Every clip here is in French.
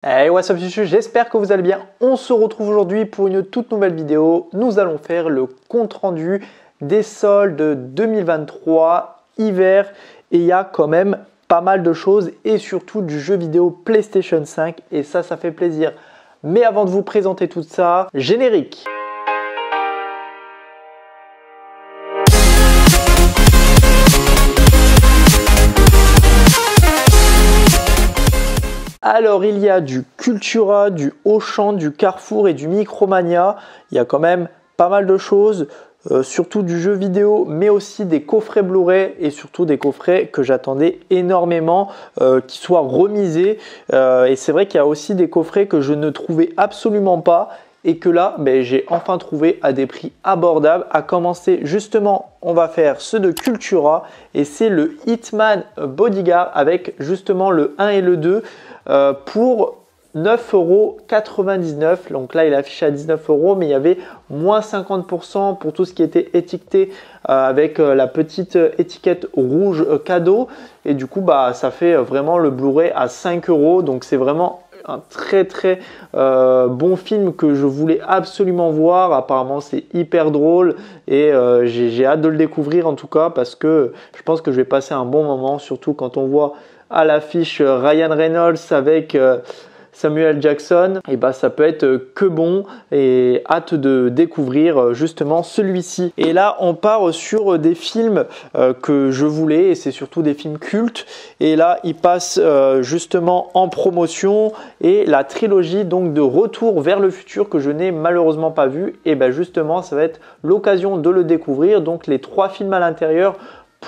Hey, what's up, j'espère que vous allez bien. On se retrouve aujourd'hui pour une toute nouvelle vidéo. Nous allons faire le compte rendu des soldes 2023 hiver et il y a quand même pas mal de choses et surtout du jeu vidéo PlayStation 5 et ça fait plaisir. Mais avant de vous présenter tout ça, générique. Alors il y a du Cultura, du Auchan, du Carrefour et du Micromania. Il y a quand même pas mal de choses, surtout du jeu vidéo, mais aussi des coffrets Blu-ray et surtout des coffrets que j'attendais énormément qui soient remisés. Et c'est vrai qu'il y a aussi des coffrets que je ne trouvais absolument pas et que là, j'ai enfin trouvé à des prix abordables. À commencer justement, on va faire ceux de Cultura et c'est le Hitman Bodyguard avec justement le 1 et le 2. Pour 9,99 €. Donc là, il est affiché à 19 €, mais il y avait moins 50% pour tout ce qui était étiqueté avec la petite étiquette rouge cadeau. Et du coup, ça fait vraiment le Blu-ray à 5 €. Donc c'est vraiment un très bon film que je voulais absolument voir. Apparemment c'est hyper drôle et j'ai hâte de le découvrir en tout cas parce que je pense que je vais passer un bon moment, surtout quand on voit à l'affiche Ryan Reynolds avec Samuel Jackson, et ça peut être que bon et hâte de découvrir justement celui-ci. Et là on part sur des films que je voulais et c'est surtout des films cultes et là il passe justement en promotion et la trilogie donc de Retour vers le futur que je n'ai malheureusement pas vu et justement ça va être l'occasion de le découvrir. Donc les 3 films à l'intérieur.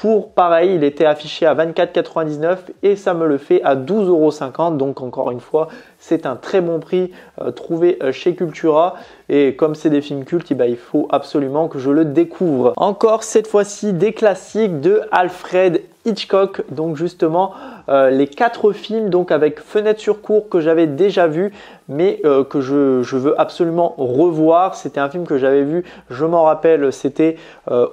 Pour pareil, il était affiché à 24,99 € et ça me le fait à 12,50 €. Donc encore une fois, c'est un très bon prix trouvé chez Cultura. Et comme c'est des films cultes, il faut absolument que je le découvre. Encore cette fois-ci des classiques de Alfred Hitchcock. Donc justement les 4 films donc avec Fenêtre sur cour que j'avais déjà vu mais que je veux absolument revoir. C'était un film que j'avais vu, je m'en rappelle, c'était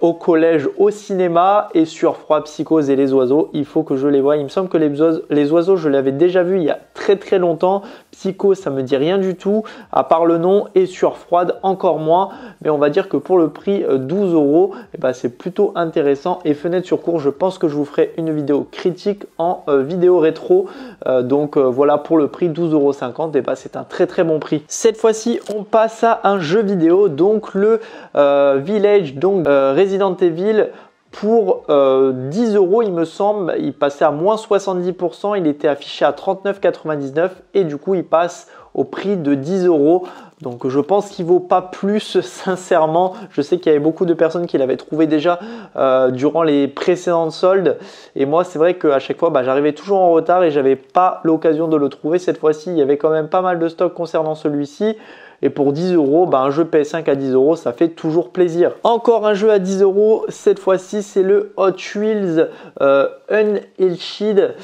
au collège au cinéma et sur Froid, Psychose et les oiseaux, il faut que je les voie. Il me semble que les oiseaux je l'avais déjà vu il y a très longtemps. Psycho ça me dit rien du tout à part le nom et sur Froide encore moins, mais on va dire que pour le prix 12 €, c'est plutôt intéressant. Et Fenêtre sur cour, je pense que je vous ferai une vidéo critique en vidéo rétro. Donc voilà, pour le prix 12,50 €, c'est un très bon prix. Cette fois-ci, on passe à un jeu vidéo, donc le Village, donc Resident Evil. Pour 10 € il me semble, il passait à moins 70%, il était affiché à 39,99 € et du coup il passe au prix de 10 €. Donc je pense qu'il ne vaut pas plus sincèrement. Je sais qu'il y avait beaucoup de personnes qui l'avaient trouvé déjà durant les précédentes soldes. Et moi c'est vrai qu'à chaque fois j'arrivais toujours en retard et j'avais pas l'occasion de le trouver. Cette fois-ci il y avait quand même pas mal de stock concernant celui-ci. Et pour 10 €, un jeu PS5 à 10 €, ça fait toujours plaisir. Encore un jeu à 10 €, cette fois-ci c'est le Hot Wheels Unleashed.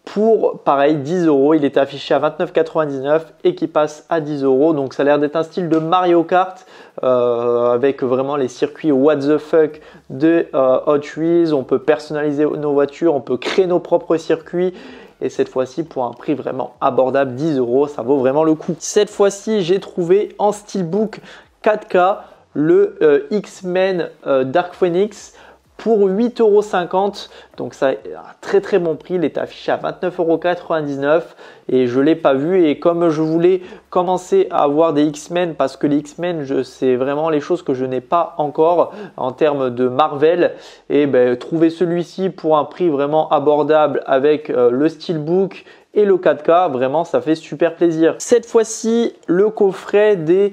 Pour pareil 10 €, il était affiché à 29,99 € et qui passe à 10 €. Donc ça a l'air d'être un style de Mario Kart avec vraiment les circuits what the fuck de Hot Wheels. On peut personnaliser nos voitures, on peut créer nos propres circuits. Et cette fois-ci pour un prix vraiment abordable, 10 €, ça vaut vraiment le coup. Cette fois-ci, j'ai trouvé en steelbook 4K le X-Men Dark Phoenix pour 8,50 €. Donc ça a un très bon prix. Il est affiché à 29,99 € et je ne l'ai pas vu. Et comme je voulais commencer à avoir des X-Men, parce que les X-Men, c'est vraiment les choses que je n'ai pas encore en termes de Marvel. Et trouver celui-ci pour un prix vraiment abordable avec le steelbook et le 4K, vraiment ça fait super plaisir. Cette fois-ci, le coffret des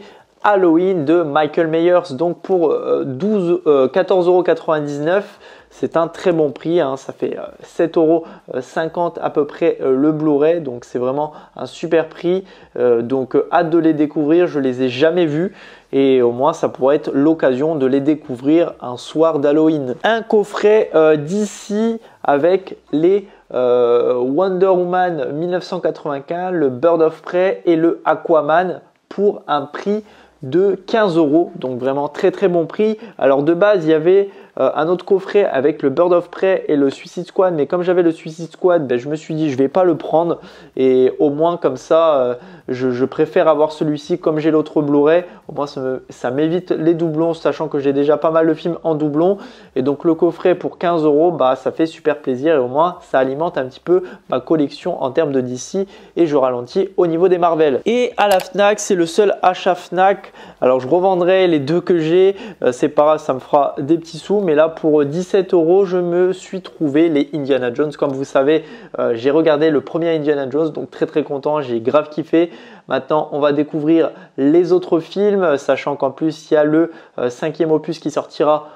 Halloween de Michael Myers, donc pour 14,99 €. C'est un très bon prix, ça fait 7,50 € à peu près le Blu-ray, donc c'est vraiment un super prix. Donc hâte de les découvrir, je les ai jamais vus et au moins ça pourrait être l'occasion de les découvrir un soir d'Halloween. Un coffret d'ici avec les Wonder Woman 1995, le Bird of Prey et le Aquaman pour un prix de 15 €. Donc vraiment très bon prix. Alors de base il y avait un autre coffret avec le Bird of Prey et le Suicide Squad, mais comme j'avais le Suicide Squad, ben, je me suis dit je vais pas le prendre et au moins comme ça je préfère avoir celui-ci comme j'ai l'autre Blu-ray, au moins ça m'évite les doublons, sachant que j'ai déjà pas mal de films en doublon. Et donc le coffret pour 15 €, bah, ça fait super plaisir et au moins ça alimente un petit peu ma collection en termes de DC et je ralentis au niveau des Marvel. Et à la Fnac, c'est le seul achat Fnac. Alors je revendrai les deux que j'ai, c'est pas grave, ça me fera des petits sous, mais là pour 17 €, je me suis trouvé les Indiana Jones. Comme vous savez, j'ai regardé le premier Indiana Jones, donc très content, j'ai grave kiffé. Maintenant, on va découvrir les autres films, sachant qu'en plus, il y a le 5e opus qui sortira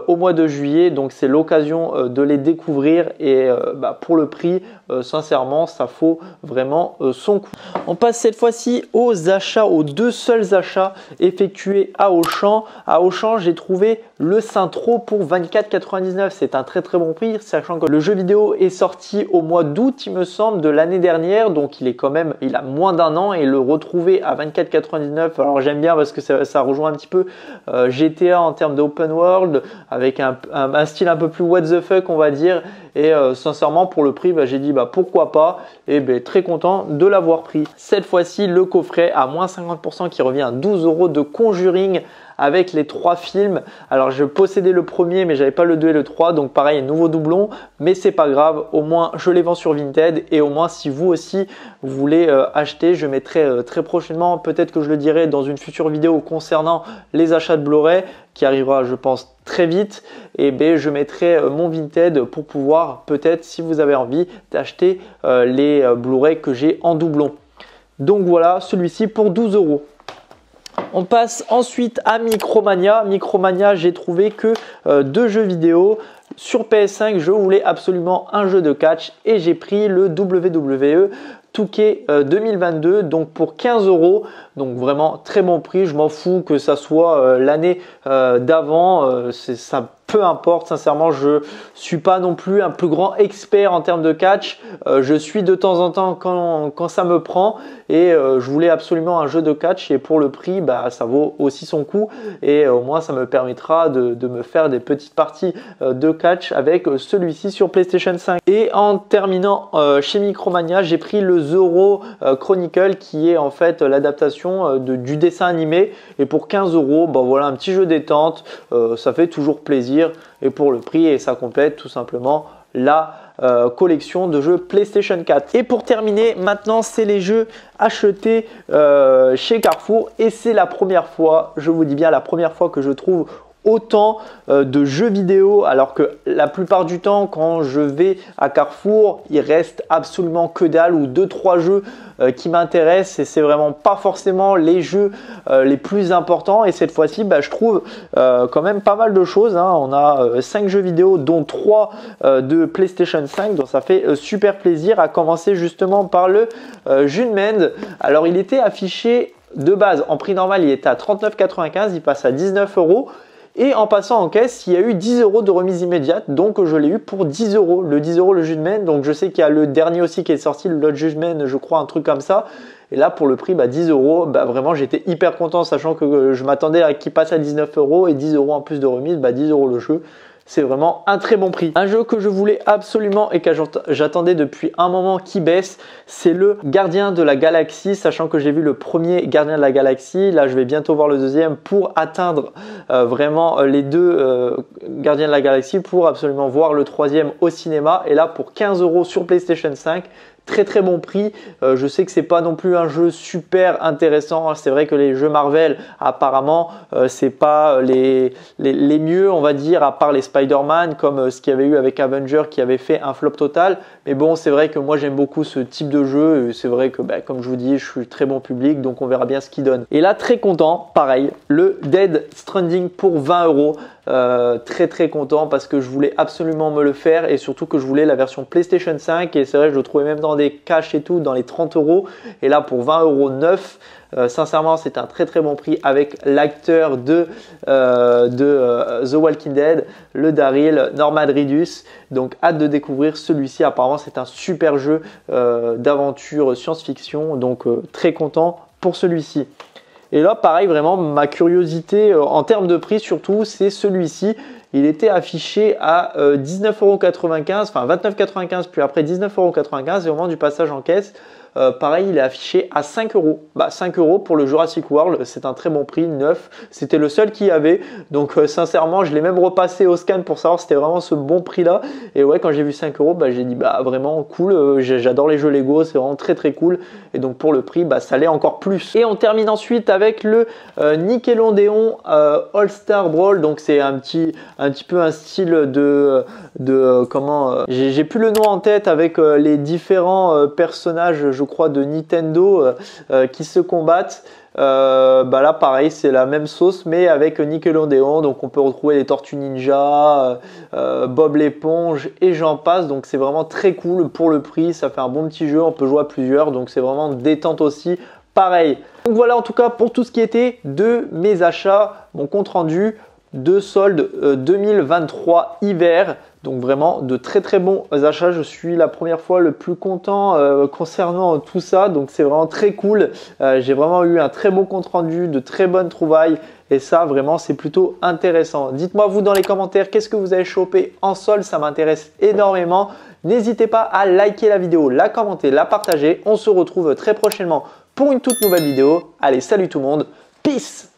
au mois de juillet. Donc, c'est l'occasion de les découvrir et pour le prix, sincèrement, ça vaut vraiment son coup. On passe cette fois-ci aux achats, aux deux seuls achats effectués à Auchan. À Auchan, j'ai trouvé le Saintro pour 24,99 €. C'est un très bon prix, sachant que le jeu vidéo est sorti au mois d'août, il me semble, de l'année dernière. Donc, il a moins d'un an et le retrouver à 24,99 €. Alors, j'aime bien parce que ça rejoint un petit peu GTA en termes d'open world, avec un style un peu plus what the fuck, on va dire. Et sincèrement, pour le prix, j'ai dit pourquoi pas. Et très content de l'avoir pris. Cette fois-ci, le coffret à moins 50% qui revient à 12 € de Conjuring avec les 3 films. Alors je possédais le premier mais j'avais pas le 2 et le 3, donc pareil, un nouveau doublon, mais c'est pas grave, au moins je les vends sur Vinted et au moins si vous aussi vous voulez acheter, je mettrai très prochainement, peut-être que je le dirai dans une future vidéo concernant les achats de Blu-ray qui arrivera je pense très vite, et je mettrai mon Vinted pour pouvoir peut-être, si vous avez envie, d'acheter les Blu-ray que j'ai en doublon. Donc voilà, celui-ci pour 12 €. On passe ensuite à Micromania. Micromania, j'ai trouvé que 2 jeux vidéo. Sur PS5, je voulais absolument un jeu de catch et j'ai pris le WWE 2K 2022, donc pour 15 €. Donc vraiment très bon prix. Je m'en fous que ça soit l'année d'avant. Ça peu importe, sincèrement, je suis pas non plus un plus grand expert en termes de catch. Je suis de temps en temps quand ça me prend et je voulais absolument un jeu de catch et pour le prix, ça vaut aussi son coup et au moins ça me permettra de me faire des petites parties de catch avec celui-ci sur PlayStation 5. Et en terminant chez Micromania, j'ai pris le Zorro Chronicle qui est en fait l'adaptation du dessin animé et pour 15 €, voilà un petit jeu détente, ça fait toujours plaisir. Et pour le prix, et ça complète tout simplement la collection de jeux PlayStation 4. Et pour terminer, maintenant c'est les jeux achetés chez Carrefour et c'est la première fois, je vous dis bien la première fois que je trouve autant de jeux vidéo, alors que la plupart du temps quand je vais à Carrefour il reste absolument que dalle ou 2-3 jeux qui m'intéressent et c'est vraiment pas forcément les jeux les plus importants. Et cette fois-ci je trouve quand même pas mal de choses, hein. On a 5 jeux vidéo dont 3 de PlayStation 5, donc ça fait super plaisir, à commencer justement par le Judgment. Alors il était affiché de base en prix normal, il était à 39,95 €, il passe à 19 €. Et en passant en caisse, il y a eu 10 € de remise immédiate, donc je l'ai eu pour 10 €. Le 10 € le Judgment, donc je sais qu'il y a le dernier aussi qui est sorti, le Lord Judgment, je crois, un truc comme ça. Et là, pour le prix, 10 €, vraiment, j'étais hyper content, sachant que je m'attendais à qu'il passe à 19 € et 10 € en plus de remise, 10 € le jeu. C'est vraiment un très bon prix. Un jeu que je voulais absolument et que j'attendais depuis un moment qui baisse, c'est le Gardien de la Galaxie, sachant que j'ai vu le premier Gardien de la Galaxie. Là, je vais bientôt voir le deuxième pour atteindre vraiment les deux Gardiens de la Galaxie pour absolument voir le troisième au cinéma. Et là, pour 15 € sur PlayStation 5, très bon prix. Je sais que c'est pas non plus un jeu super intéressant. C'est vrai que les jeux Marvel apparemment c'est pas les mieux, on va dire, à part les Spider-Man comme ce qu'il y avait eu avec Avenger qui avait fait un flop total. Mais bon, c'est vrai que moi j'aime beaucoup ce type de jeu. C'est vrai que comme je vous dis, je suis très bon public, donc on verra bien ce qu'il donne. Et là, très content, pareil, le Dead Stranding pour 20 €. Très content parce que je voulais absolument me le faire et surtout que je voulais la version PlayStation 5 et c'est vrai que je le trouvais même dans des caches et tout dans les 30 € et là pour 20 € neuf, sincèrement c'est un très bon prix avec l'acteur de The Walking Dead, le Daryl, Norman Reedus. Donc hâte de découvrir celui-ci. Apparemment c'est un super jeu d'aventure science-fiction, donc très content pour celui-ci. Et là, pareil, vraiment, ma curiosité en termes de prix surtout, c'est celui-ci. il était affiché à 19,95 €, enfin 29,95 € puis après 19,95 € et au moment du passage en caisse, pareil, il est affiché à 5 €. 5 € pour le Jurassic World, c'est un très bon prix, neuf. C'était le seul qu'il y avait. Donc sincèrement, je l'ai même repassé au scan pour savoir si c'était vraiment ce bon prix-là. Et ouais, quand j'ai vu 5 €, j'ai dit vraiment cool. J'adore les jeux Lego, c'est vraiment très très cool. Et donc pour le prix, ça l'est encore plus. Et on termine ensuite avec le Nickelodeon All-Star Brawl. Donc c'est un petit peu un style de comment j'ai plus le nom en tête avec les différents personnages, je crois, de Nintendo qui se combattent. Là pareil, c'est la même sauce mais avec Nickelodeon, donc on peut retrouver les Tortues Ninja, Bob l'éponge et j'en passe. Donc c'est vraiment très cool pour le prix, ça fait un bon petit jeu, on peut jouer à plusieurs, donc c'est vraiment détente aussi, pareil. Donc voilà en tout cas pour tout ce qui était de mes achats, mon compte rendu de solde 2023 hiver. Donc vraiment de très très bons achats. Je suis la première fois le plus content concernant tout ça. Donc c'est vraiment très cool. J'ai vraiment eu un très beau compte rendu, de très bonnes trouvailles. Et ça vraiment c'est plutôt intéressant. Dites-moi vous dans les commentaires qu'est-ce que vous avez chopé en solde. Ça m'intéresse énormément. N'hésitez pas à liker la vidéo, la commenter, la partager. On se retrouve très prochainement pour une toute nouvelle vidéo. Allez, salut tout le monde. Peace!